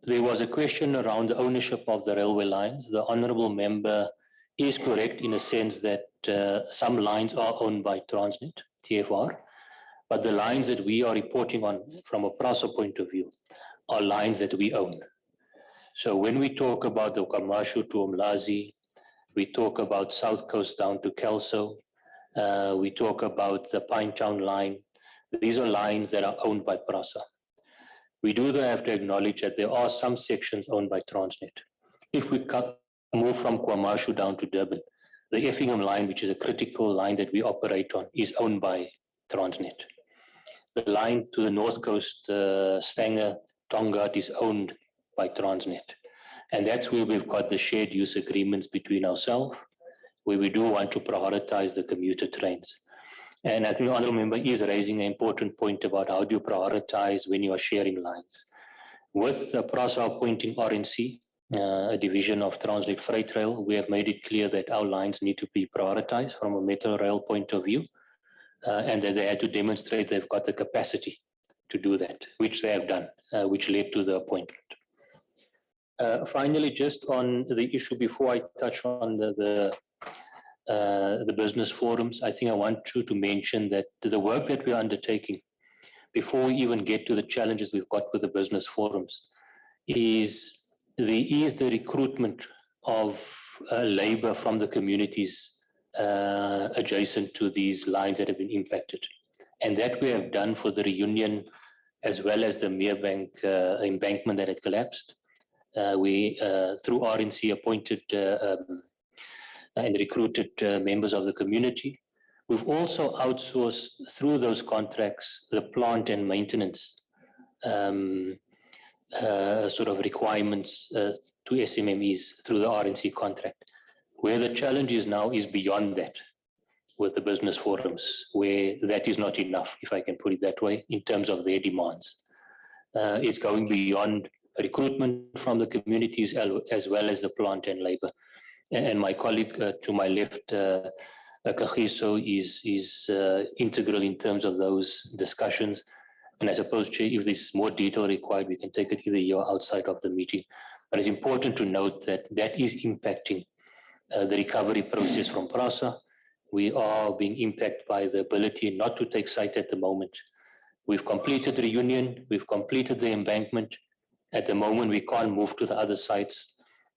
there was a question around the ownership of the railway lines. The honourable member is correct in a sense that some lines are owned by Transnet, TFR, but the lines that we are reporting on from a PRASA point of view are lines that we own. So when we talk about the Kamashu to Umlazi, we talk about South Coast down to Kelso, we talk about the Pinetown line. These are lines that are owned by PRASA. We do have to acknowledge that there are some sections owned by Transnet. If we move from Kwamashu down to Durban, the Effingham line, which is a critical line that we operate on, is owned by Transnet. The line to the North Coast, Stanger, Tongaat, is owned by Transnet. And that's where we've got the shared use agreements between ourselves, where we do want to prioritize the commuter trains. And I think the honourable member is raising an important point about how do you prioritize when you are sharing lines. With PRASA appointing RNC, a division of Transnet Freight Rail, we have made it clear that our lines need to be prioritized from a metal rail point of view, and that they had to demonstrate they've got the capacity to do that, which they have done, which led to the appointment. Finally, just on the issue before I touch on the business forums, I think I want to mention that the work that we're undertaking before we even get to the challenges we've got with the business forums is the recruitment of labor from the communities adjacent to these lines that have been impacted. And that we have done for the Reunion as well as the Meerbank embankment that had collapsed. We, through RNC, appointed and recruited members of the community. We've also outsourced through those contracts the plant and maintenance sort of requirements to SMMEs through the RNC contract. Where the challenge is now is beyond that with the business forums, where that is not enough, if I can put it that way, in terms of their demands. It's going beyond recruitment from the communities as well as the plant and labor. And my colleague to my left, Kagiso, is integral in terms of those discussions. And I suppose, Chair, if there's more detail required, we can take it either here or outside of the meeting. But it's important to note that that is impacting the recovery process from PRASA. We are being impacted by the ability not to take site at the moment. We've completed the Reunion, we've completed the embankment. At the moment, we can't move to the other sites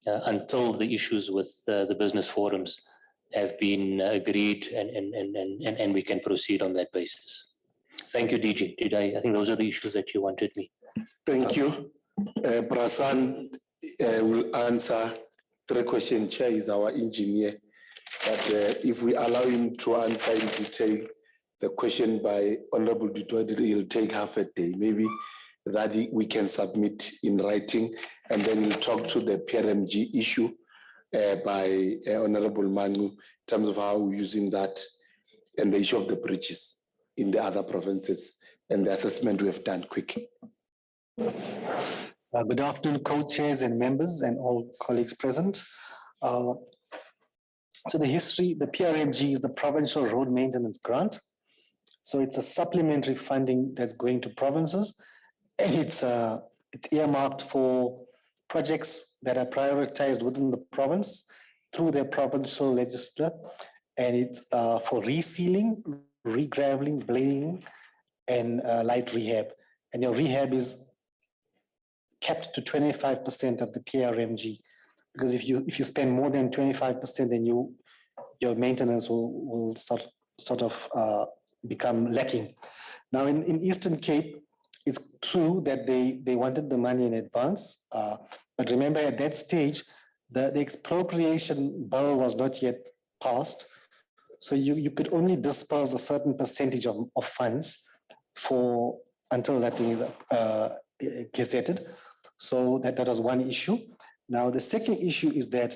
until the issues with the business forums have been agreed and we can proceed on that basis. Thank you, DG. I think those are the issues that you wanted me. Thank you. Prasan will answer 3 questions. Chair is our engineer. But if we allow him to answer in detail the question by Honorable Dutwadi, he'll take half a day. Maybe that we can submit in writing, and then we'll talk to the PRMG issue by Honorable Manu in terms of how we're using that and the issue of the bridges in the other provinces and the assessment we have done quickly. Good afternoon, co-chairs and members and all colleagues present. So the history, the PRMG is the Provincial Road Maintenance Grant. So it's a supplementary funding that's going to provinces, and it's earmarked for projects that are prioritized within the province through their provincial legislature, and it's for resealing, regraveling, blading, and light rehab. And your rehab is capped to 25% of the PRMG, because if you spend more than 25%, then your maintenance will sort of become lacking. Now in Eastern Cape, it's true that they wanted the money in advance, but remember at that stage, the expropriation bill was not yet passed. So you could only disperse a certain percentage of funds until that thing is gazetted. So that was one issue. Now the second issue is that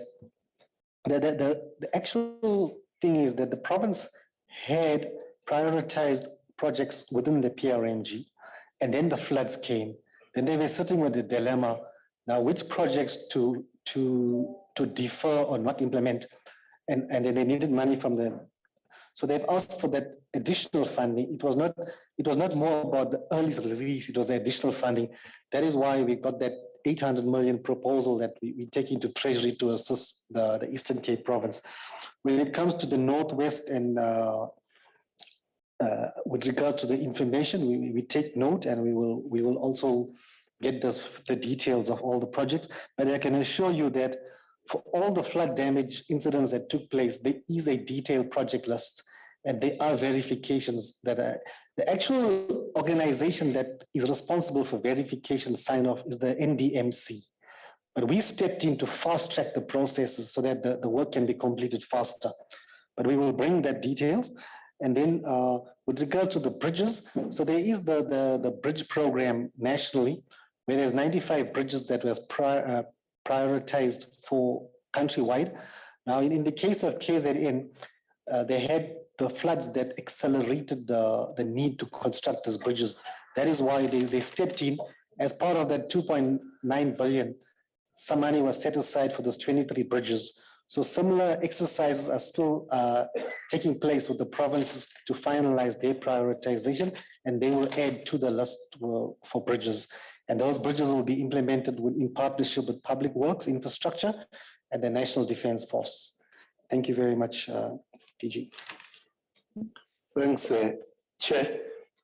the actual thing is that the province had prioritized projects within the PRMG, and then the floods came. Then they were sitting with the dilemma, now which projects to defer or not implement, and then they needed money from so they've asked for that additional funding. It was not more about the early release, it was the additional funding. That is why we got that 800 million proposal that we take into Treasury to assist the Eastern Cape province. When it comes to the Northwest and with regard to the information, we take note, and we will also get the details of all the projects. But I can assure you that for all the flood damage incidents that took place, there is a detailed project list, and there are verifications that the actual organization that is responsible for verification sign-off is the NDMC. But we stepped in to fast track the processes so that the work can be completed faster. But we will bring that details. And then with regards to the bridges, so there is the bridge program nationally, where there's 95 bridges that was prioritized for countrywide. Now, in the case of KZN, they had the floods that accelerated the need to construct these bridges. That is why they stepped in. As part of that 2.9 billion, some money was set aside for those 23 bridges. So similar exercises are still taking place with the provinces to finalize their prioritization, and they will add to the list for bridges. And those bridges will be implemented in partnership with Public Works, Infrastructure, and the National Defence Force. Thank you very much, DG. Thanks, Chair.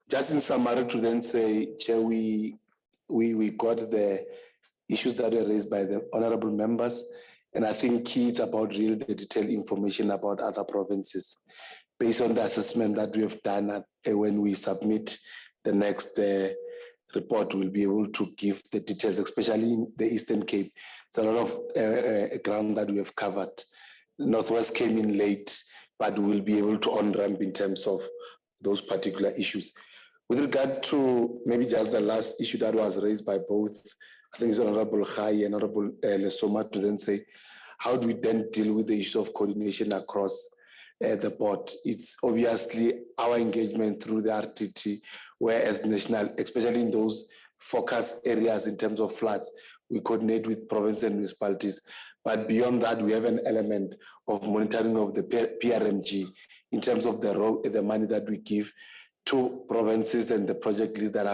Just in summary to then say, Chair, we got the issues that were raised by the honorable members. And I think it's about really the detailed information about other provinces. Based on the assessment that we have done when we submit the next report, we'll be able to give the details, especially in the Eastern Cape. It's a lot of ground that we have covered. Northwest came in late, but we'll be able to on-ramp in terms of those particular issues. With regard to maybe just the last issue that was raised by both, I think it's Honorable Khai and Honorable Lesoma, to then say, how do we then deal with the issue of coordination across the board? It's obviously our engagement through the RTT, whereas national, especially in those focus areas in terms of floods, we coordinate with provinces and municipalities. But beyond that, we have an element of monitoring of the PRMG in terms of the money that we give to provinces and the project lists that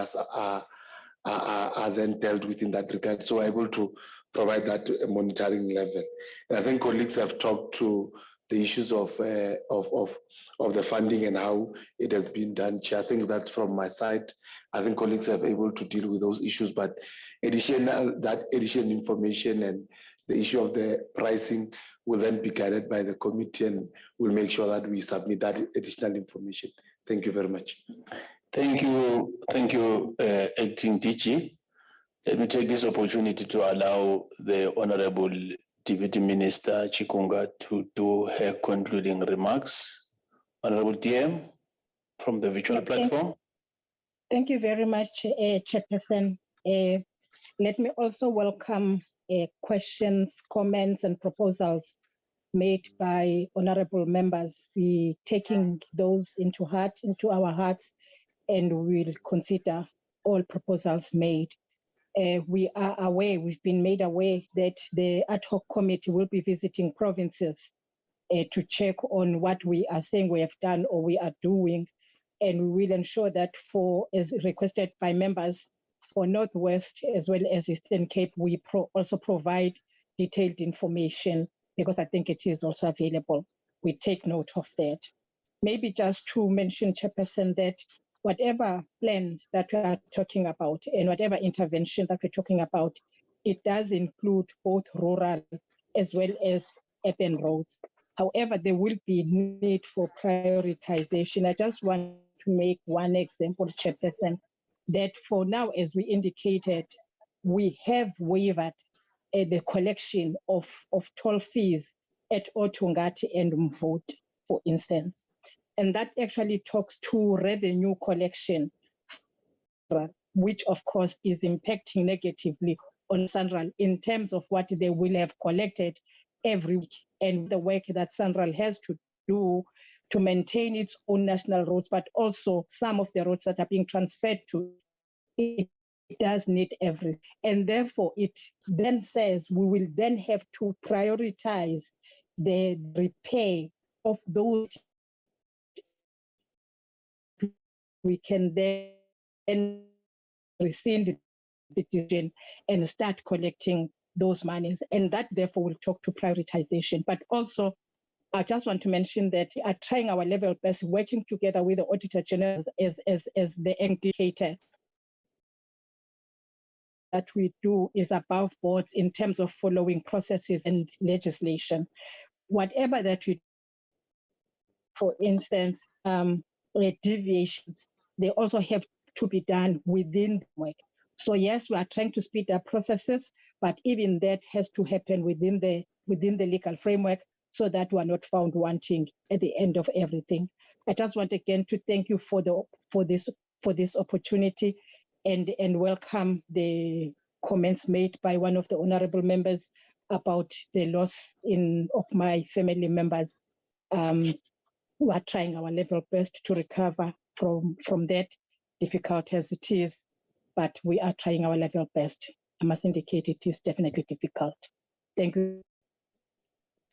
are then dealt with in that regard. So we're able to provide that monitoring level. And I think colleagues have talked to the issues of the funding and how it has been done. Chair, I think that's from my side. I think colleagues have able to deal with those issues, but additional information and the issue of the pricing will then be guided by the committee, and we'll make sure that we submit that additional information. Thank you very much. Thank you, Acting DG. Let me take this opportunity to allow the Honorable Deputy Minister Chikunga to do her concluding remarks. Honorable DM from the virtual platform. Thank you very much, Chairperson. Let me also welcome questions, comments, and proposals made by honorable members. We taking those into our hearts, and we'll consider all proposals made. We are aware, we've been made aware that the ad hoc committee will be visiting provinces to check on what we are saying we have done or we are doing. And we will ensure that as requested by members, for Northwest as well as Eastern Cape, we also provide detailed information, because I think it is also available. We take note of that. Maybe just to mention, Chairperson, that whatever plan that we are talking about and whatever intervention that we're talking about, it does include both rural as well as urban roads. However, there will be need for prioritization. I just want to make one example, Chairperson, that for now, as we indicated, we have waived the collection of toll fees at Otungati and Mvoti, for instance. And that actually talks to revenue collection, which of course is impacting negatively on Sanral in terms of what they will have collected every week, and the work that Sanral has to do to maintain its own national roads, but also some of the roads that are being transferred to it does need everything. And therefore, it then says we will then have to prioritize the repair of those. We can then rescind the decision and start collecting those monies. And that therefore will talk to prioritization. But also, I just want to mention that we are trying our level best, working together with the Auditor General as the indicator that we do is above board in terms of following processes and legislation. Whatever that we, for instance, deviations, they also have to be done within the work. So yes, we are trying to speed up processes, but even that has to happen within the legal framework so that we are not found wanting at the end of everything. I just want again to thank you for this opportunity and welcome the comments made by one of the honorable members about the loss of my family members. We are trying our level best to recover from that, difficult as it is, but we are trying our level best. I must indicate it is definitely difficult. Thank you.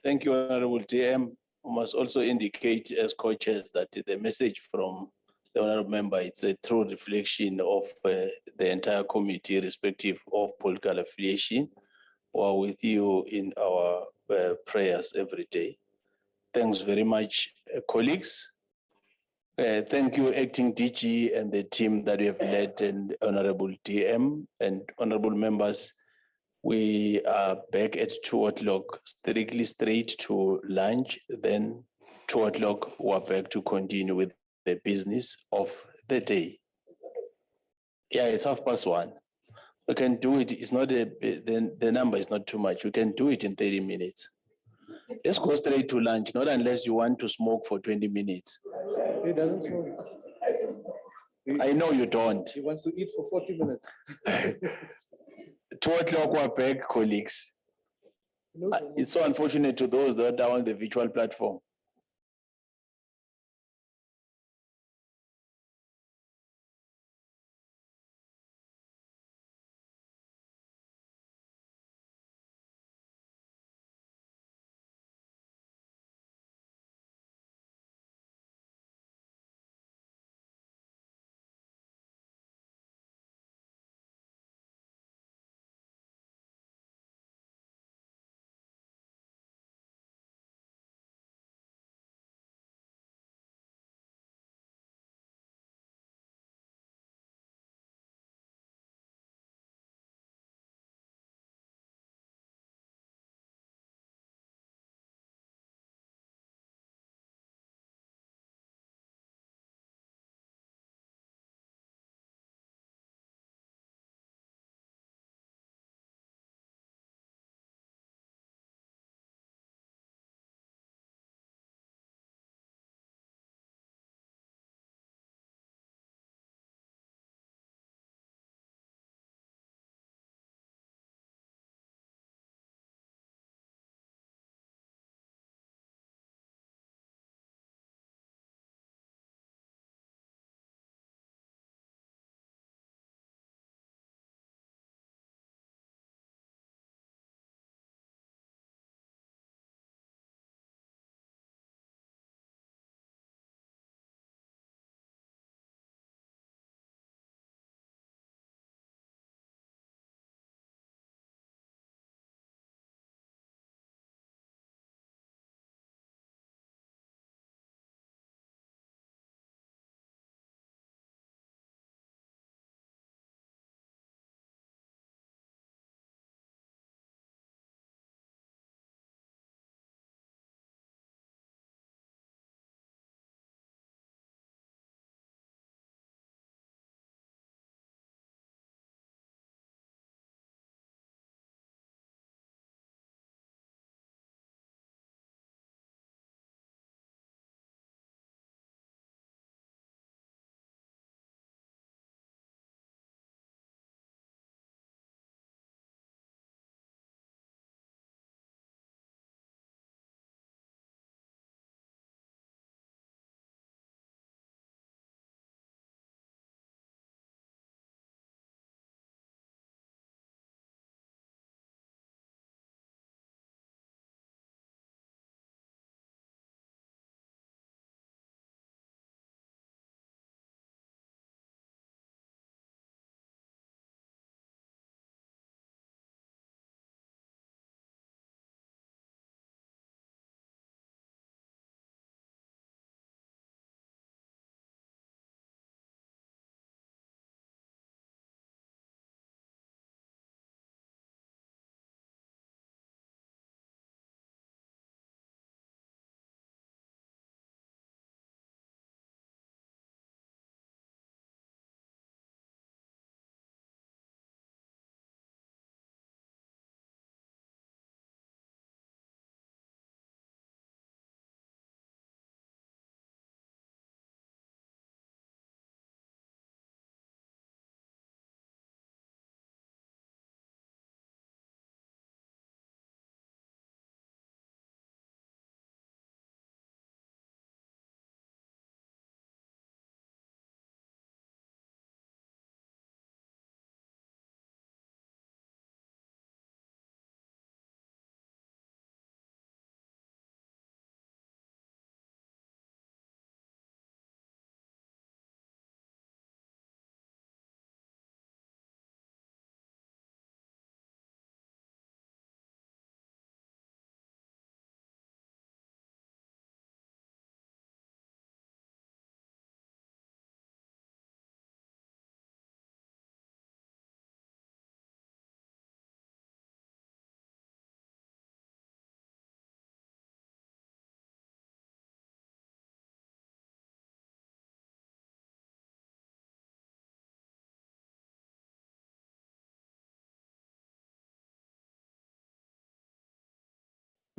Thank you, Honorable TM. I must also indicate as co-chairs that the message from the Honorable Member, it's a true reflection of the entire committee, irrespective of political affiliation. We are with you in our prayers every day. Thanks very much, colleagues. Thank you, Acting DG and the team that we have led, and Honorable DM and Honorable Members. We are back at 2 o'clock, strictly straight to lunch. Then 2 o'clock, we're back to continue with the business of the day. Yeah, it's 1:30. We can do it. It's not the number is not too much. We can do it in 30 minutes. Let's go straight to lunch, not unless you want to smoke for 20 minutes. He doesn't smoke. I know you don't. He wants to eat for 40 minutes. 2 o'clock, we're back, colleagues. It's so unfortunate to those that are on the virtual platform.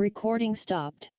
Recording stopped.